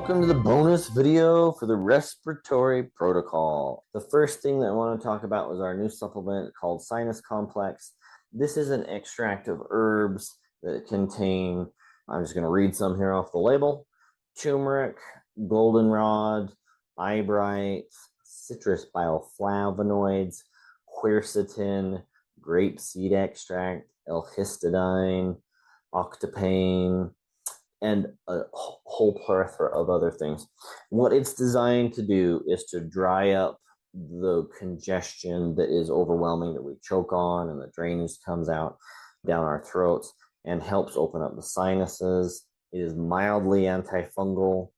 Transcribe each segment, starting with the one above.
Welcome to the bonus video for the respiratory protocol. The first thing that I want to talk about was our new supplement called Sinus Complex. This is an extract of herbs that contain, I'm just going to read some here off the label: turmeric, goldenrod, eyebright, citrus bioflavonoids, quercetin, grapeseed extract, L-histidine, octapane, and a whole plethora of other things. What it's designed to do is to dry up the congestion that is overwhelming, that we choke on and the drainage comes out down our throats, and helps open up the sinuses. It is mildly antifungal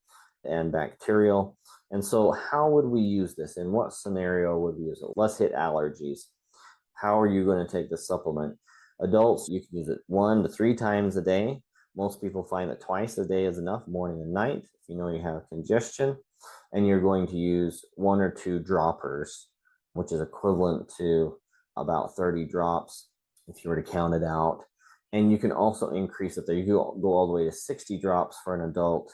and bacterial. And so how would we use this? In what scenario would we use it? Let's hit allergies. How are you going to take this supplement? Adults, you can use it 1 to 3 times a day. Most people find that twice a day is enough, morning and night, if you know you have congestion. And you're going to use 1 or 2 droppers, which is equivalent to about 30 drops if you were to count it out. And you can also increase it there. You can go all the way to 60 drops for an adult.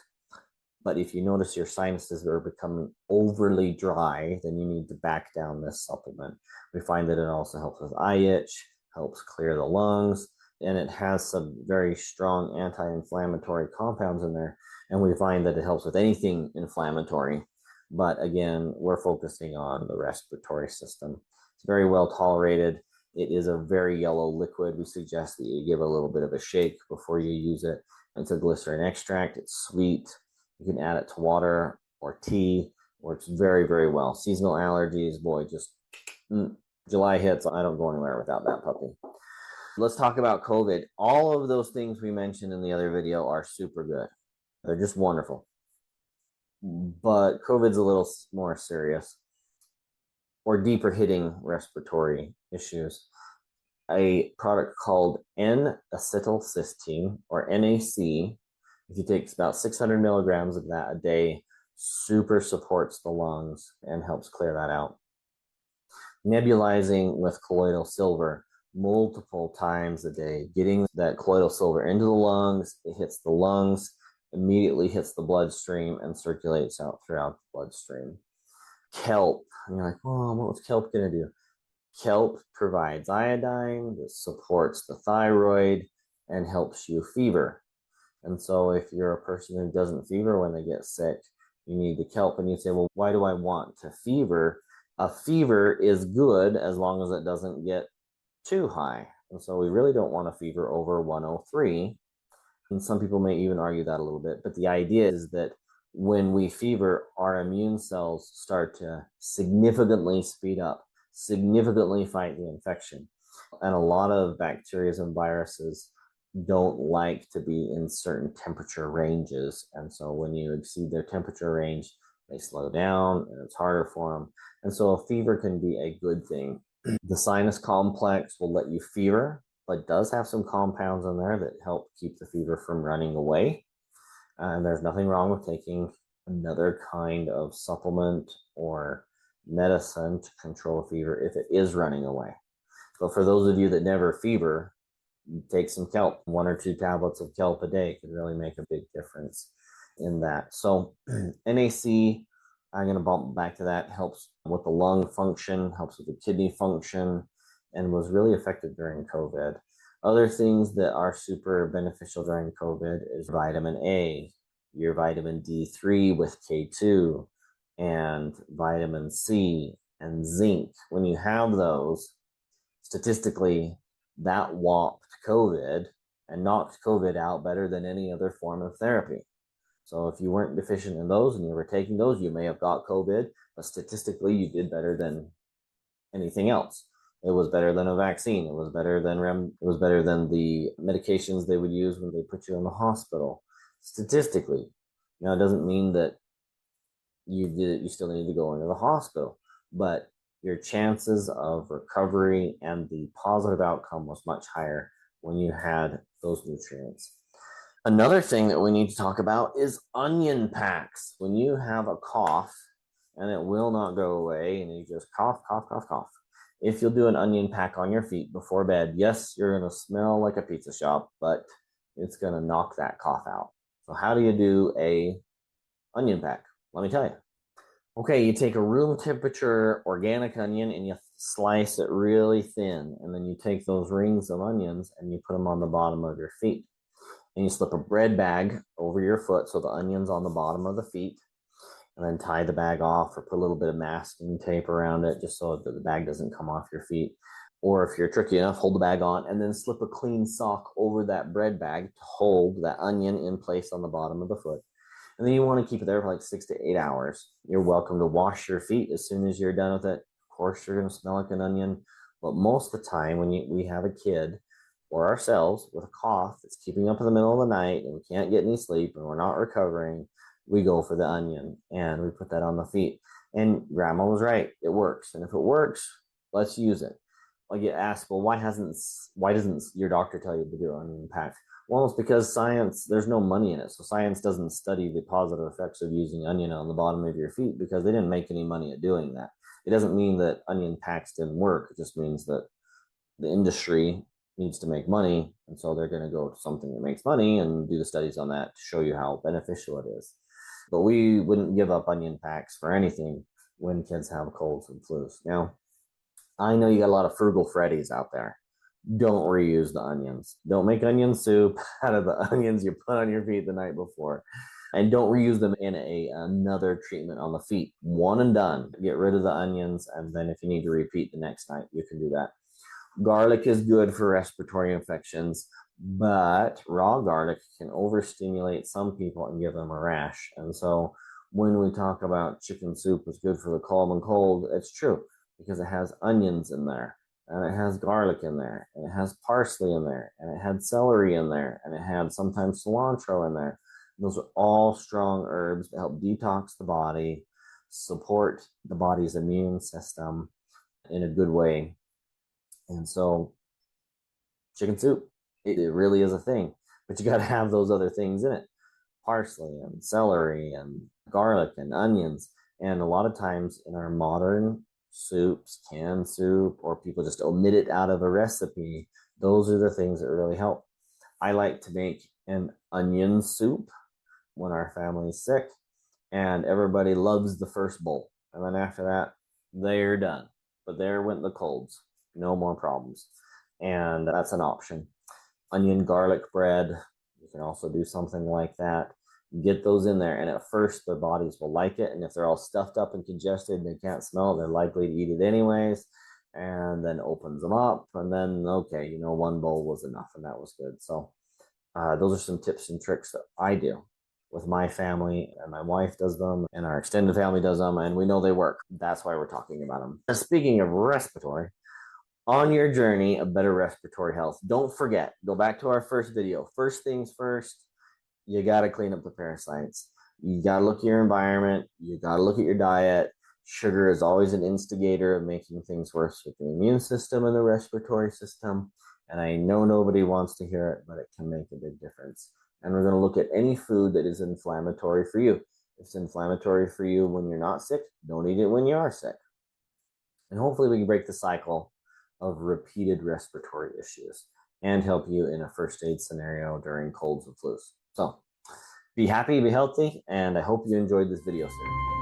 But if you notice your sinuses are becoming overly dry, then you need to back down this supplement. We find that it also helps with eye itch, helps clear the lungs, and it has some very strong anti-inflammatory compounds in there. And we find that it helps with anything inflammatory. But again, we're focusing on the respiratory system. It's very well tolerated. It is a very yellow liquid. We suggest that you give a little bit of a shake before you use it. It's a glycerin extract. It's sweet. You can add it to water or tea. Works very, very well. Seasonal allergies, boy, just July hits. I don't go anywhere without that puppy. Let's talk about COVID. All of those things we mentioned in the other video are super good. They're just wonderful. But COVID's a little more serious or deeper hitting respiratory issues. A product called N-acetylcysteine, or NAC, if you take about 600 milligrams of that a day, super supports the lungs and helps clear that out. Nebulizing with colloidal silver multiple times a day, getting that colloidal silver into the lungs. It hits the lungs, immediately hits the bloodstream, and circulates out throughout the bloodstream. Kelp, and you're like, oh, what's kelp going to do? Kelp provides iodine that supports the thyroid and helps you fever. And so if you're a person who doesn't fever when they get sick, you need the kelp. And you say, well, why do I want to fever? A fever is good as long as it doesn't get too high. And so we really don't want a fever over 103. And some people may even argue that a little bit. But the idea is that when we fever, our immune cells start to significantly speed up, significantly fight the infection. And a lot of bacteria and viruses don't like to be in certain temperature ranges. And so when you exceed their temperature range, they slow down and it's harder for them. And so a fever can be a good thing. The sinus complex will let you fever, but does have some compounds in there that help keep the fever from running away. And there's nothing wrong with taking another kind of supplement or medicine to control fever if it is running away. But for those of you that never fever, take some kelp. 1 or 2 tablets of kelp a day could really make a big difference in that. So NAC, I'm going to bump back to that, helps with the lung function, helps with the kidney function, and was really effective during COVID. Other things that are super beneficial during COVID is vitamin A, your vitamin D3 with K2, and vitamin C and zinc. When you have those, statistically, that whopped COVID and knocked COVID out better than any other form of therapy. So if you weren't deficient in those and you were taking those, you may have got COVID, but statistically you did better than anything else. It was better than a vaccine. It was better than the medications they would use when they put you in the hospital. Statistically. Now, it doesn't mean that you still need to go into the hospital, but your chances of recovery and the positive outcome was much higher when you had those nutrients. Another thing that we need to talk about is onion packs. When you have a cough and it will not go away and you just cough, cough, cough, cough. If you'll do an onion pack on your feet before bed, yes, you're going to smell like a pizza shop, but it's going to knock that cough out. So how do you do a onion pack. Let me tell you. Okay, you take a room temperature organic onion and you slice it really thin. And then you take those rings of onions and you put them on the bottom of your feet. And you slip a bread bag over your foot so the onion's on the bottom of the feet. And then tie the bag off or put a little bit of masking tape around it just so that the bag doesn't come off your feet. Or if you're tricky enough, hold the bag on and then slip a clean sock over that bread bag to hold that onion in place on the bottom of the foot. And then you want to keep it there for like 6 to 8 hours. You're welcome to wash your feet as soon as you're done with it. Of course, you're going to smell like an onion. But most of the time, when we have a kid or ourselves with a cough that's keeping up in the middle of the night and we can't get any sleep and we're not recovering, we go for the onion and we put that on the feet. And grandma was right. It works. And if it works, let's use it. I get asked, well, why doesn't your doctor tell you to do onion pack? Well, it's because science, there's no money in it. So science doesn't study the positive effects of using onion on the bottom of your feet because they didn't make any money at doing that. It doesn't mean that onion packs didn't work. It just means that the industry needs to make money. And so they're going to go to something that makes money and do the studies on that to show you how beneficial it is. But we wouldn't give up onion packs for anything when kids have colds and flus. Now, I know you got a lot of frugal Freddies out there. Don't reuse the onions. Don't make onion soup out of the onions you put on your feet the night before. And don't reuse them in another treatment on the feet. One and done. Get rid of the onions, and then if you need to repeat the next night, you can do that. Garlic is good for respiratory infections, but raw garlic can overstimulate some people and give them a rash. And so when we talk about chicken soup is good for the common cold, it's true because it has onions in there and it has garlic in there and it has parsley in there and it had celery in there and it had sometimes cilantro in there. Those are all strong herbs that help detox the body, support the body's immune system in a good way. And so chicken soup, it really is a thing, but you got to have those other things in it. Parsley and celery and garlic and onions. And a lot of times in our modern soups, canned soup, or people just omit it out of a recipe, those are the things that really help. I like to make an onion soup when our family's sick, and everybody loves the first bowl. And then after that, they're done. But there went the colds. No more problems. And that's an option. Onion garlic bread, you can also do something like that. Get those in there, and at first their bodies will like it, and if they're all stuffed up and congested and they can't smell, they're likely to eat it anyways, and then opens them up, and then okay, you know, one bowl was enough and that was good. So those are some tips and tricks that I do with my family, and my wife does them and our extended family does them, and we know they work. That's why we're talking about them. And speaking of respiratory, on your journey of better respiratory health, don't forget, go back to our first video. First things first, you got to clean up the parasites. You got to look at your environment. You got to look at your diet. Sugar is always an instigator of making things worse with the immune system and the respiratory system. And I know nobody wants to hear it, but it can make a big difference. And we're going to look at any food that is inflammatory for you. If it's inflammatory for you when you're not sick, don't eat it when you are sick. And hopefully we can break the cycle of repeated respiratory issues and help you in a first aid scenario during colds and flus. So be happy, be healthy, and I hope you enjoyed this video series.